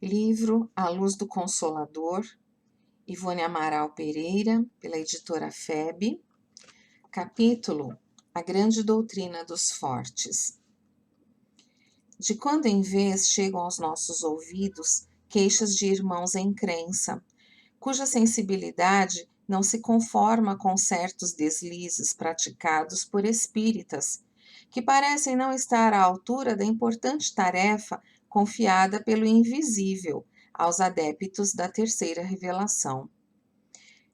Livro A Luz do Consolador, Ivone Amaral Pereira, pela editora FEB. Capítulo A Grande Doutrina dos Fortes. De quando em vez chegam aos nossos ouvidos queixas de irmãos em crença, cuja sensibilidade não se conforma com certos deslizes praticados por espíritas, que parecem não estar à altura da importante tarefa confiada pelo invisível aos adeptos da terceira revelação.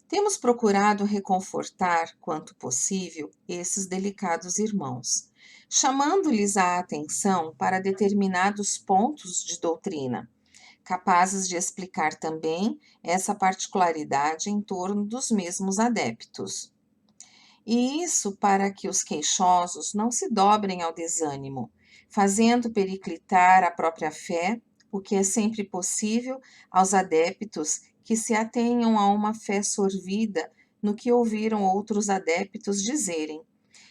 Temos procurado reconfortar, quanto possível, esses delicados irmãos, chamando-lhes a atenção para determinados pontos de doutrina, capazes de explicar também essa particularidade em torno dos mesmos adeptos. E isso para que os queixosos não se dobrem ao desânimo, fazendo periclitar a própria fé, o que é sempre possível aos adeptos que se atenham a uma fé sorvida no que ouviram outros adeptos dizerem,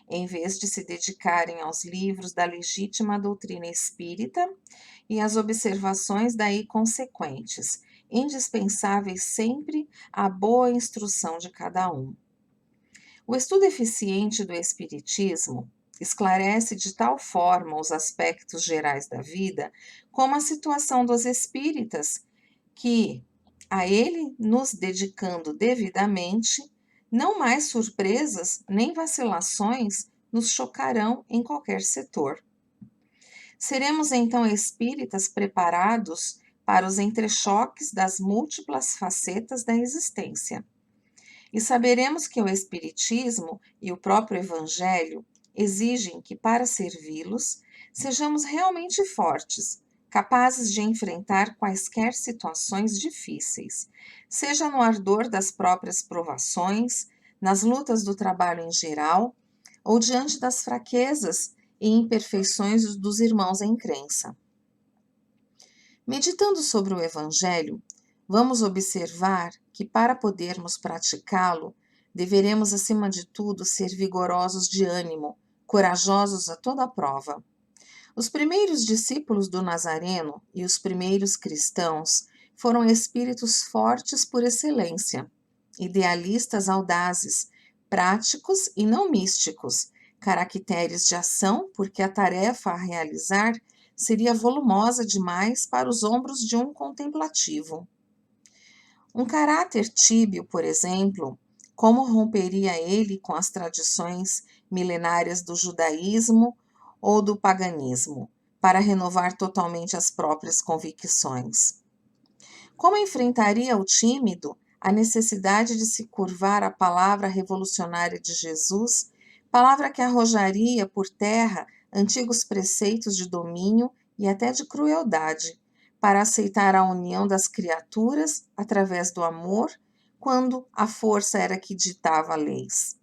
em vez de se dedicarem aos livros da legítima doutrina espírita e às observações daí consequentes, indispensáveis sempre à boa instrução de cada um. O estudo eficiente do Espiritismo esclarece de tal forma os aspectos gerais da vida, como a situação dos espíritas, que, a ele nos dedicando devidamente, não mais surpresas nem vacilações nos chocarão em qualquer setor. Seremos então espíritas preparados para os entrechoques das múltiplas facetas da existência. E saberemos que o Espiritismo e o próprio Evangelho exigem que, para servi-los, sejamos realmente fortes, capazes de enfrentar quaisquer situações difíceis, seja no ardor das próprias provações, nas lutas do trabalho em geral, ou diante das fraquezas e imperfeições dos irmãos em crença. Meditando sobre o Evangelho, vamos observar que, para podermos praticá-lo, deveremos, acima de tudo, ser vigorosos de ânimo, corajosos a toda prova. Os primeiros discípulos do Nazareno e os primeiros cristãos foram espíritos fortes por excelência, idealistas audazes, práticos e não místicos, caracteres de ação, porque a tarefa a realizar seria volumosa demais para os ombros de um contemplativo. Um caráter tíbio, por exemplo, como romperia ele com as tradições milenárias do judaísmo ou do paganismo, para renovar totalmente as próprias convicções? Como enfrentaria o tímido a necessidade de se curvar à palavra revolucionária de Jesus, palavra que arrojaria por terra antigos preceitos de domínio e até de crueldade, para aceitar a união das criaturas através do amor, quando a força era que ditava leis?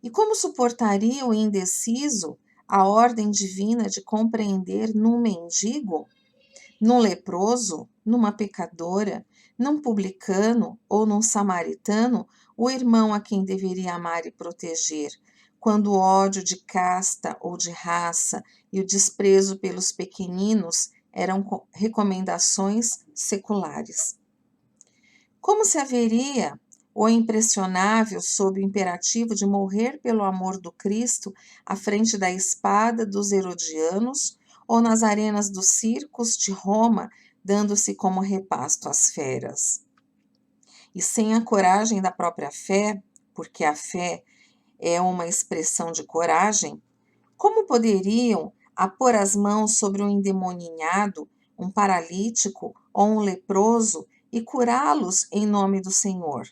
E como suportaria o indeciso a ordem divina de compreender num mendigo, num leproso, numa pecadora, num publicano ou num samaritano, o irmão a quem deveria amar e proteger, quando o ódio de casta ou de raça e o desprezo pelos pequeninos eram recomendações seculares? Como se haveria o impressionável sob o imperativo de morrer pelo amor do Cristo à frente da espada dos herodianos ou nas arenas dos circos de Roma, dando-se como repasto às feras? E sem a coragem da própria fé, porque a fé é uma expressão de coragem, como poderiam pôr as mãos sobre um endemoninhado, um paralítico ou um leproso e curá-los em nome do Senhor?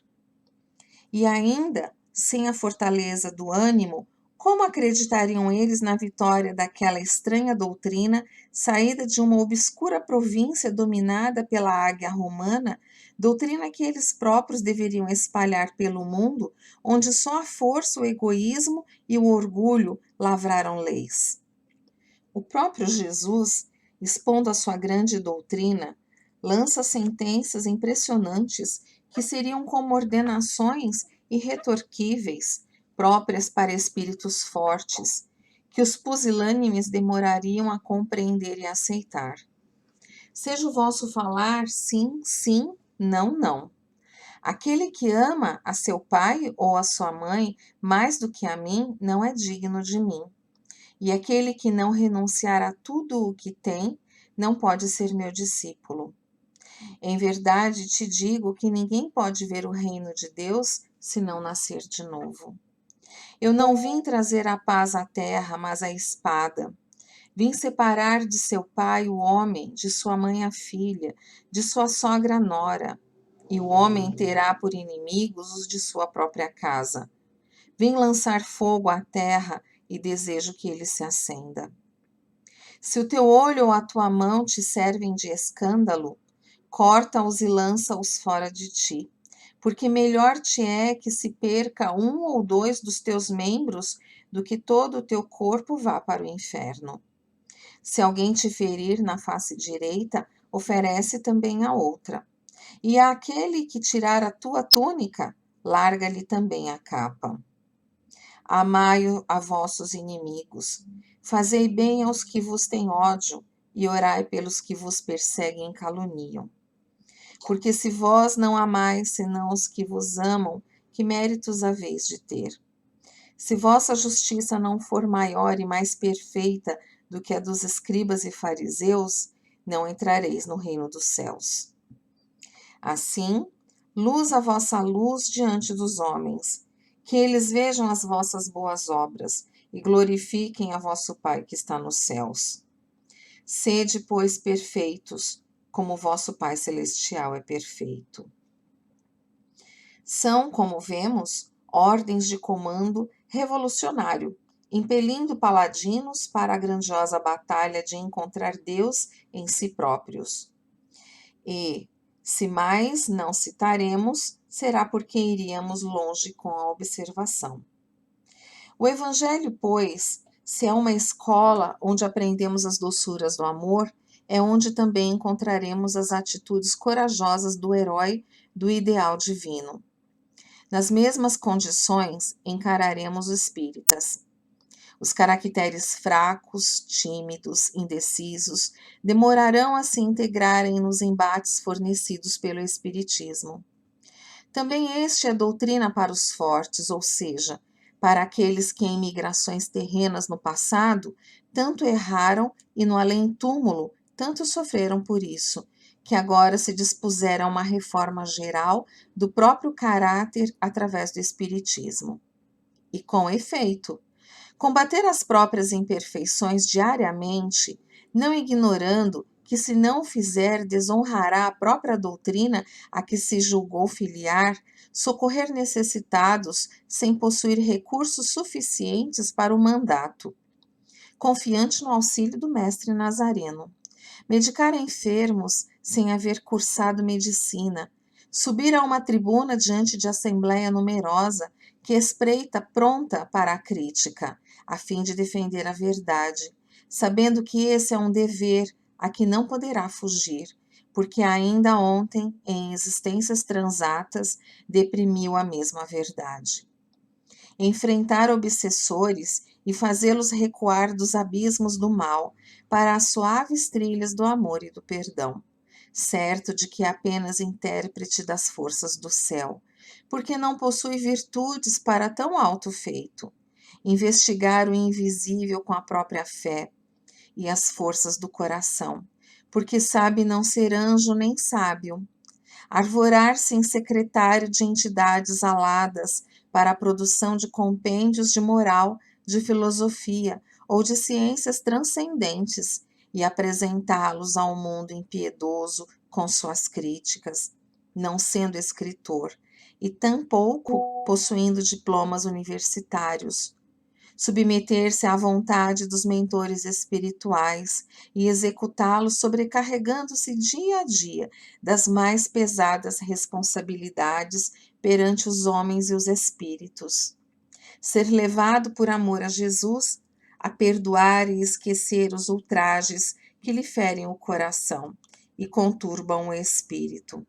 E ainda, sem a fortaleza do ânimo, como acreditariam eles na vitória daquela estranha doutrina, saída de uma obscura província dominada pela águia romana, doutrina que eles próprios deveriam espalhar pelo mundo, onde só a força, o egoísmo e o orgulho lavraram leis? O próprio Jesus, expondo a sua grande doutrina, lança sentenças impressionantes que seriam como ordenações irretorquíveis, próprias para espíritos fortes, que os pusilânimes demorariam a compreender e aceitar. Seja o vosso falar sim, sim, não, não. Aquele que ama a seu pai ou a sua mãe mais do que a mim não é digno de mim. E aquele que não renunciar a tudo o que tem não pode ser meu discípulo. Em verdade te digo que ninguém pode ver o reino de Deus se não nascer de novo. Eu não vim trazer a paz à terra, mas a espada. Vim separar de seu pai o homem, de sua mãe a filha, de sua sogra a nora, e o homem terá por inimigos os de sua própria casa. Vim lançar fogo à terra e desejo que ele se acenda. Se o teu olho ou a tua mão te servem de escândalo, corta-os e lança-os fora de ti, porque melhor te é que se perca um ou dois dos teus membros do que todo o teu corpo vá para o inferno. Se alguém te ferir na face direita, oferece também a outra. E àquele que tirar a tua túnica, larga-lhe também a capa. Amai a vossos inimigos, fazei bem aos que vos têm ódio, e orai pelos que vos perseguem e caluniam. Porque se vós não amais senão os que vos amam, que méritos haveis de ter? Se vossa justiça não for maior e mais perfeita do que a dos escribas e fariseus, não entrareis no reino dos céus. Assim, luz a vossa luz diante dos homens, que eles vejam as vossas boas obras e glorifiquem a vosso Pai que está nos céus. Sede, pois, perfeitos, como vosso Pai Celestial é perfeito. São, como vemos, ordens de comando revolucionário, impelindo paladinos para a grandiosa batalha de encontrar Deus em si próprios. E, se mais não citaremos, será porque iríamos longe com a observação. O Evangelho, pois, se é uma escola onde aprendemos as doçuras do amor, é onde também encontraremos as atitudes corajosas do herói do ideal divino. Nas mesmas condições, encararemos os espíritas. Os caracteres fracos, tímidos, indecisos, demorarão a se integrarem nos embates fornecidos pelo Espiritismo. Também este é doutrina para os fortes, ou seja, para aqueles que em migrações terrenas no passado tanto erraram e no além-túmulo tanto sofreram por isso, que agora se dispuseram a uma reforma geral do próprio caráter através do Espiritismo. E com efeito, combater as próprias imperfeições diariamente, não ignorando que, se não o fizer, desonrará a própria doutrina a que se julgou filiar, socorrer necessitados sem possuir recursos suficientes para o mandato, confiante no auxílio do mestre Nazareno. Medicar enfermos sem haver cursado medicina, subir a uma tribuna diante de assembleia numerosa que espreita pronta para a crítica, a fim de defender a verdade, sabendo que esse é um dever a que não poderá fugir, porque ainda ontem, em existências transatas, deprimiu a mesma verdade. Enfrentar obsessores e fazê-los recuar dos abismos do mal para as suaves trilhas do amor e do perdão, certo de que é apenas intérprete das forças do céu, porque não possui virtudes para tão alto feito. Investigar o invisível com a própria fé e as forças do coração, porque sabe não ser anjo nem sábio. Arvorar-se em secretário de entidades aladas para a produção de compêndios de moral, de filosofia ou de ciências transcendentes e apresentá-los ao mundo impiedoso com suas críticas, não sendo escritor e tampouco possuindo diplomas universitários. Submeter-se à vontade dos mentores espirituais e executá-los sobrecarregando-se dia a dia das mais pesadas responsabilidades perante os homens e os espíritos. Ser levado por amor a Jesus a perdoar e esquecer os ultrajes que lhe ferem o coração e conturbam o espírito.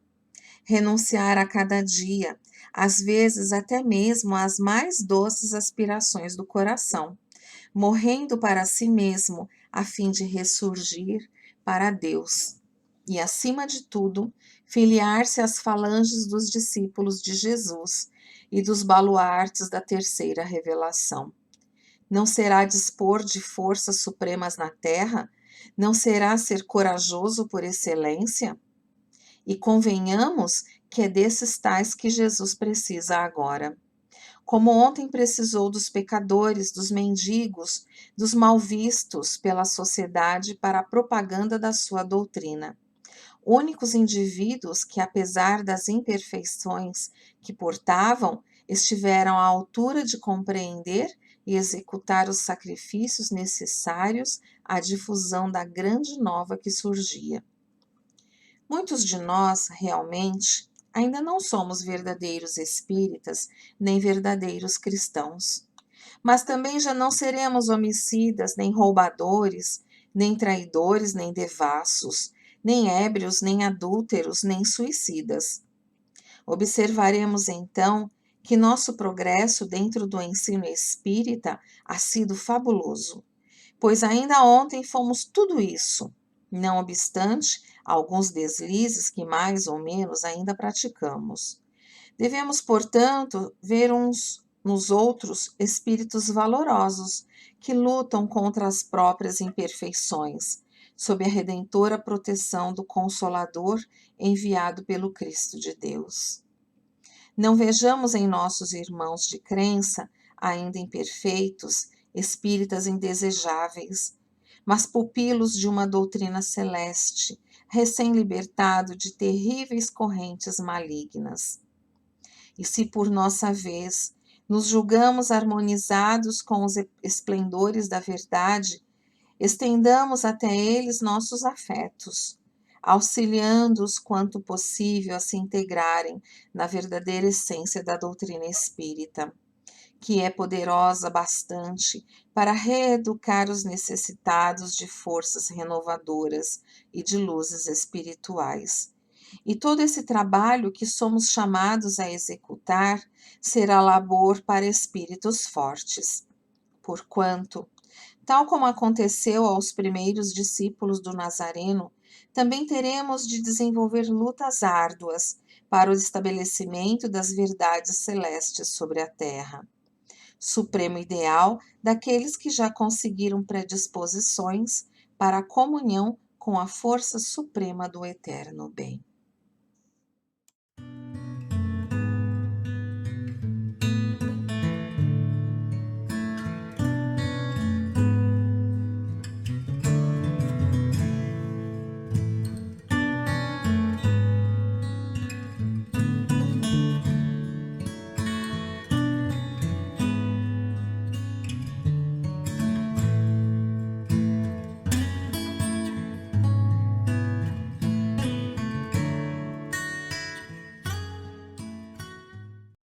Renunciar a cada dia, às vezes até mesmo às mais doces aspirações do coração, morrendo para si mesmo a fim de ressurgir para Deus. e, acima de tudo, filiar-se às falanges dos discípulos de Jesus e dos baluartes da terceira revelação. Não será dispor de forças supremas na terra? Não será ser corajoso por excelência? E convenhamos que é desses tais que Jesus precisa agora. Como ontem precisou dos pecadores, dos mendigos, dos mal vistos pela sociedade para a propaganda da sua doutrina. Únicos indivíduos que, apesar das imperfeições que portavam, estiveram à altura de compreender e executar os sacrifícios necessários à difusão da grande nova que surgia. Muitos de nós, realmente, ainda não somos verdadeiros espíritas nem verdadeiros cristãos. Mas também já não seremos homicidas, nem roubadores, nem traidores, nem devassos, nem ébrios, nem adúlteros, nem suicidas. Observaremos então que nosso progresso dentro do ensino espírita ha sido fabuloso, pois ainda ontem fomos tudo isso, não obstante alguns deslizes que mais ou menos ainda praticamos. Devemos, portanto, ver uns nos outros espíritos valorosos que lutam contra as próprias imperfeições, sob a redentora proteção do Consolador enviado pelo Cristo de Deus. Não vejamos em nossos irmãos de crença, ainda imperfeitos, espíritas indesejáveis, mas pupilos de uma doutrina celeste, recém-libertado de terríveis correntes malignas. E se por nossa vez nos julgamos harmonizados com os esplendores da verdade, estendamos até eles nossos afetos, auxiliando-os quanto possível a se integrarem na verdadeira essência da doutrina espírita, que é poderosa bastante para reeducar os necessitados de forças renovadoras e de luzes espirituais. E todo esse trabalho que somos chamados a executar será labor para espíritos fortes, porquanto, tal como aconteceu aos primeiros discípulos do Nazareno, também teremos de desenvolver lutas árduas para o estabelecimento das verdades celestes sobre a terra, supremo ideal daqueles que já conseguiram predisposições para a comunhão com a força suprema do eterno bem.